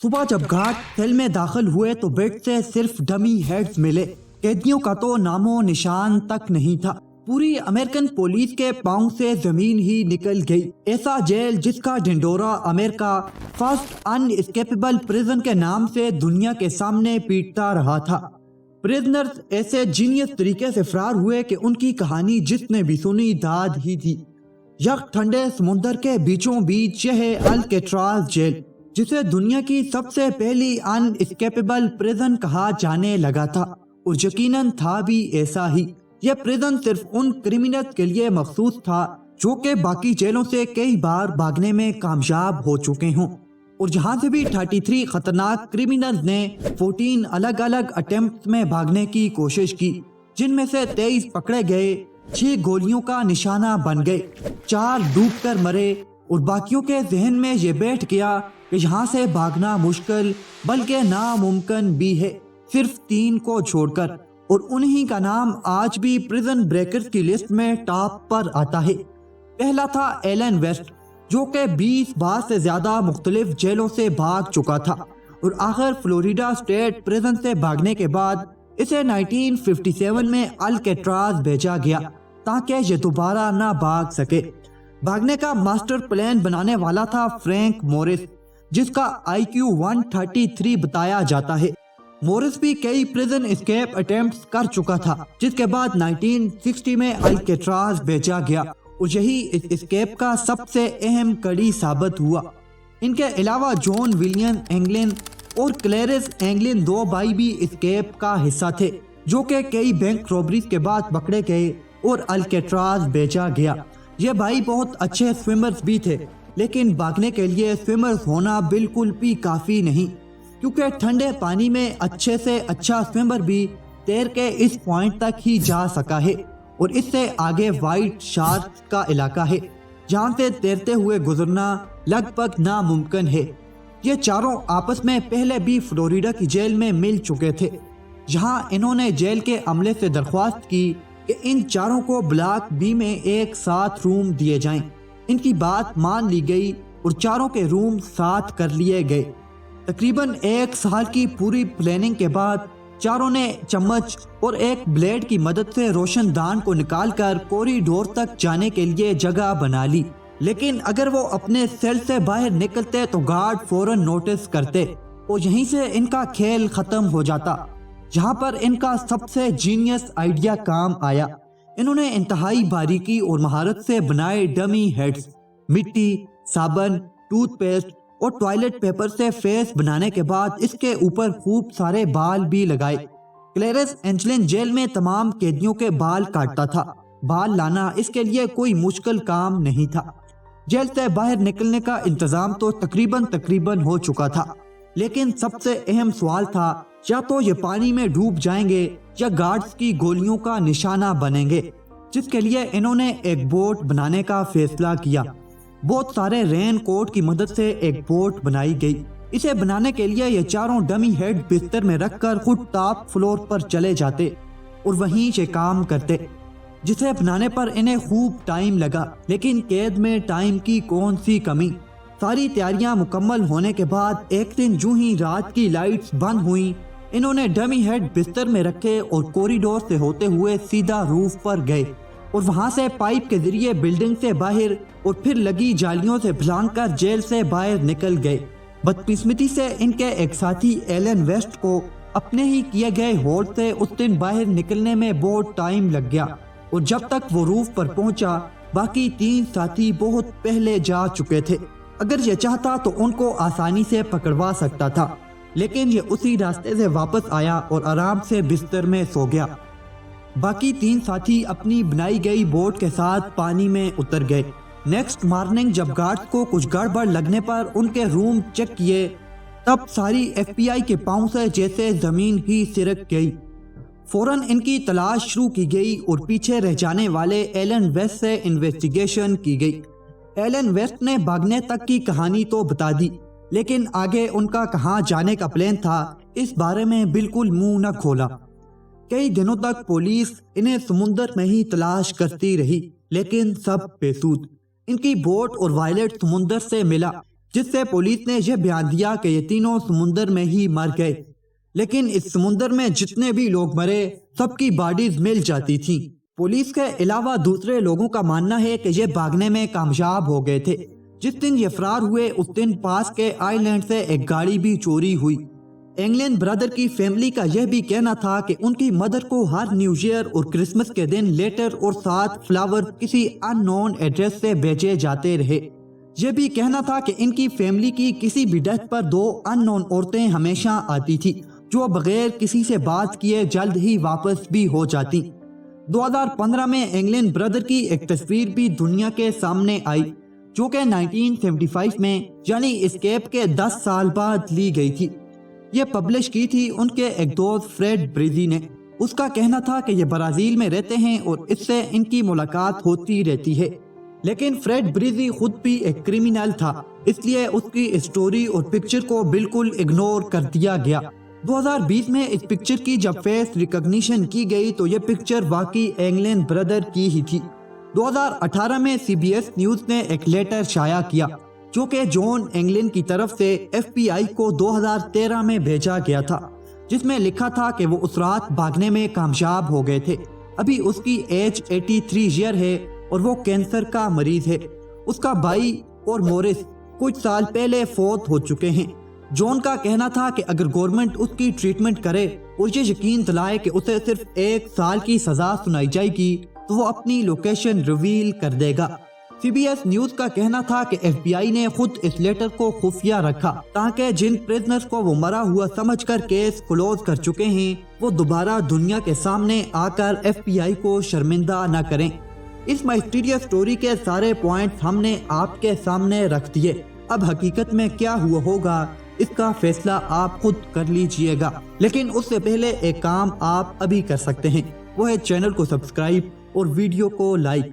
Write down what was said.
صبح جب guard cell میں داخل ہوئے تو بیڈ سے صرف ڈمی ہیڈز ملے. قیدیوں کا تو نامو نشان تک نہیں تھا. پوری امریکن پولیس کے پاؤں سے زمین ہی نکل گئی. ایسا جیل جس کا ڈنڈورا امریکہ فرسٹ ان اسکیپیبل پریزن کے نام سے دنیا کے سامنے پیٹتا رہا تھا. پریزنرز ایسے جینیس طریقے سے فرار ہوئے کہ ان کی کہانی جس نے بھی سنی داد ہی تھی. یک ٹھنڈے سمندر کے بیچوں بیچ یہ ہے الکیٹراز جیل، جسے دنیا کی سب سے پہلی ان اسکیپیبل پریزن کہا جانے لگا تھا، اور یقیناً تھا بھی ایسا ہی. یہ پریزن صرف ان کرمنلز کے لیے مخصوص تھا جو کہ باقی جیلوں سے کئی بار بھاگنے میں کامیاب ہو چکے ہوں، اور جہاں سے بھی 33 خطرناک کرمنلز نے 14 الگ الگ اٹیمپٹس میں بھاگنے کی کوشش کی، جن میں سے 23 پکڑے گئے، 6 گولیوں کا نشانہ بن گئے، 4 ڈوب کر مرے، اور باقیوں کے ذہن میں یہ بیٹھ گیا کہ یہاں سے بھاگنا مشکل بلکہ ناممکن بھی ہے، صرف 3 کو چھوڑ کر، اور انہی کا نام آج بھی پریزن بریکرز کی لسٹ میں ٹاپ پر آتا ہے. پہلا تھا ایلن ویسٹ، جو کہ 20 بار سے زیادہ مختلف جیلوں سے بھاگ چکا تھا، اور آخر فلوریڈا اسٹیٹ پریزن سے بھاگنے کے بعد اسے 1957 میں الکیٹراز بھیجا گیا تاکہ یہ دوبارہ نہ بھاگ سکے. بھاگنے کا ماسٹر پلان بنانے والا تھا فرینک مورس، جس کا IQ 133 بتایا جاتا ہے. مورس بھی کئی پریزن اسکیپ اٹیمپٹس کر چکا تھا، جس کے بعد 1960 میں الکیٹراز بھیجا گیا، اور یہی اس اسکیپ کا سب سے اہم کڑی ثابت ہوا. ان کے علاوہ جان ولیم اینگلن اور کلیرنس اینگلن 2 بھائی بھی اسکیپ کا حصہ تھے، جو کہ کئی بینک رابریز کے بعد پکڑے گئے اور الکیٹراز بھیجا گیا. یہ بھائی بہت اچھے سوئمرز بھی تھے، لیکن بھاگنے کے لیے سوئمرز ہونا بالکل بھی کافی نہیں، کیونکہ ٹھنڈے پانی میں اچھے سے اچھا سوئمر بھی تیر کے اس پوائنٹ تک ہی جا سکا ہے، اور اس سے آگے وائٹ شارک کا علاقہ ہے جہاں سے تیرتے ہوئے گزرنا لگ بھگ ناممکن ہے. یہ چاروں آپس میں پہلے بھی فلوریڈا کی جیل میں مل چکے تھے، جہاں انہوں نے جیل کے عملے سے درخواست کی کہ ان چاروں کو بلاک بی میں ایک ساتھ روم دیے جائیں. ان کی بات مان لی گئی اور چاروں کے روم ساتھ کر لیے گئے. تقریباً 1 سال کی پوری پلاننگ کے بعد چاروں نے چمچ اور ایک بلیڈ کی مدد سے روشن دان کو نکال کر کوریڈور تک جانے کے لیے جگہ بنا لی. لیکن اگر وہ اپنے سیل سے باہر نکلتے تو گارڈ فوراً نوٹس کرتے، اور یہیں سے ان کا کھیل ختم ہو جاتا. جہاں پر ان کا سب سے جینیس آئیڈیا کام آیا. انہوں نے انتہائی باریکی اور مہارت سے بنائے ڈمی ہیڈز، مٹی، صابن، ٹوتھ پیسٹ اور ٹوائلٹ پیپر سے فیس بنانے کے بعد اس کے اوپر خوب سارے بال بھی لگائے. کلیرنس اینجلن جیل میں تمام قیدیوں کے بال کاٹتا تھا. بال لانا اس کے لیے کوئی مشکل کام نہیں تھا. جیل سے باہر نکلنے کا انتظام تو تقریباً ہو چکا تھا، لیکن سب سے اہم سوال تھا یا تو یہ پانی میں ڈوب جائیں گے یا گارڈز کی گولیوں کا نشانہ بنیں گے، جس کے لیے انہوں نے ایک بوٹ بنانے کا فیصلہ کیا. بہت سارے رین کوٹ کی مدد سے ایک بوٹ بنائی گئی. اسے بنانے کے لیے یہ چاروں ڈمی ہیڈ بستر میں رکھ کر خود ٹاپ فلور پر چلے جاتے اور وہیں یہ کام کرتے، جسے بنانے پر انہیں خوب ٹائم لگا. لیکن قید میں ٹائم کی کون سی کمی. ساری تیاریاں مکمل ہونے کے بعد ایک دن جو ہی رات کی لائٹس بند ہوئیں، انہوں نے ڈمی ہیڈ بستر میں رکھے اور کوریڈور سے ہوتے ہوئے سیدھا روف پر گئے، اور وہاں سے پائپ کے ذریعے بلڈنگ سے باہر اور پھر لگی جالیوں سے پھلانگ کر جیل سے باہر نکل گئے. بدقسمتی سے ان کے ایک ساتھی ایلن ویسٹ کو اپنے ہی کیے گئے ہولڈ سے اس دن باہر نکلنے میں بہت ٹائم لگ گیا، اور جب تک وہ روف پر پہنچا باقی 3 ساتھی بہت پہلے جا چکے تھے. اگر یہ چاہتا تو ان کو آسانی سے پکڑوا سکتا تھا، لیکن یہ اسی راستے سے واپس آیا اور آرام سے بستر میں سو گیا. باقی 3 ساتھی اپنی بنائی گئی بوٹ کے ساتھ پانی میں اتر گئے. نیکسٹ مارننگ جب گارڈز کو کچھ گڑبڑ لگنے پر ان کے روم چیک کیے، تب ساری FBI کے پاؤں سے جیسے زمین ہی سرک گئی. فوراً ان کی تلاش شروع کی گئی اور پیچھے رہ جانے والے ایلن ویسٹ سے انویسٹیگیشن کی گئی. ایلن ویسٹ نے بھاگنے تک کی کہانی تو بتا دی، لیکن آگے ان کا کہاں جانے کا پلان تھا اس بارے میں بالکل منہ نہ کھولا. کئی دنوں تک پولیس انہیں سمندر میں ہی تلاش کرتی رہی، لیکن سب بے سود. ان کی بوٹ اور وائلٹ سمندر سے ملا، جس سے پولیس نے یہ بیان دیا کہ یہ تینوں سمندر میں ہی مر گئے، لیکن اس سمندر میں جتنے بھی لوگ مرے سب کی باڈیز مل جاتی تھیں۔ پولیس کے علاوہ دوسرے لوگوں کا ماننا ہے کہ یہ بھاگنے میں کامیاب ہو گئے تھے۔ جس دن یہ فرار ہوئے اس دن پاس کے آئی لینڈ سے ایک گاڑی بھی چوری ہوئی۔ انگلین برادر کی فیملی کا یہ بھی کہنا تھا کہ ان کی مدر کو ہر نیو ایئر اور کرسمس کے دن لیٹر اور ساتھ فلاور کسی ان نون ایڈریس سے بھیجے جاتے رہے۔ یہ بھی کہنا تھا کہ ان کی فیملی کی کسی بھی ڈیتھ پر 2 ان نون عورتیں ہمیشہ آتی تھی جو بغیر کسی سے بات کیے جلد ہی واپس بھی ہو جاتی۔ 2015 میں انگلین برادر کی ایک تصویر بھی دنیا کے سامنے آئی جو کہ 1975 میں یعنی اسکیپ کے 10 سال بعد لی گئی تھی۔ یہ پبلش کی تھی ان کے ایک دوست فریڈ بریزی نے۔ اس کا کہنا تھا کہ یہ برازیل میں رہتے ہیں اور اس سے ان کی ملاقات ہوتی رہتی ہے، لیکن فریڈ بریزی خود بھی ایک کرمینل تھا، اس لیے اس کی اسٹوری اور پکچر کو بالکل اگنور کر دیا گیا۔ 2020 میں اس پکچر کی جب فیس ریکگنیشن کی گئی تو یہ پکچر واقعی انگلین برادر کی ہی تھی۔ 2018 میں CBS نیوز نے ایک لیٹر شائع کیا جو کہ جان انگلین کی طرف سے FBI کو 2013 میں بھیجا گیا تھا، جس میں لکھا تھا کہ وہ اس رات بھاگنے میں کامیاب ہو گئے تھے۔ ابھی اس کی ایج 83 ایئر ہے اور وہ کینسر کا مریض ہے۔ اس کا بھائی اور مورس کچھ سال پہلے فوت ہو چکے ہیں۔ جان کا کہنا تھا کہ اگر گورنمنٹ اس کی ٹریٹمنٹ کرے اور یہ یقین دلائے کہ اسے صرف 1 سال کی سزا سنائی جائے گی تو وہ اپنی لوکیشن ریویل کر دے گا۔ CBS نیوز کا کہنا تھا کہ FBI نے خود اس لیٹر کو خفیہ رکھا تاکہ جن پریزنرز کو وہ مرا ہوا سمجھ کر کیس کلوز کر چکے ہیں وہ دوبارہ دنیا کے سامنے آ کر FBI کو شرمندہ نہ کریں۔ اس مسٹیریس سٹوری کے سارے پوائنٹس ہم نے آپ کے سامنے رکھ دیے۔ اب حقیقت میں کیا ہوا ہوگا اس کا فیصلہ آپ خود کر لیجئے گا، لیکن اس سے پہلے ایک کام آپ ابھی کر سکتے ہیں، وہ ہے چینل کو سبسکرائب اور ویڈیو کو لائک۔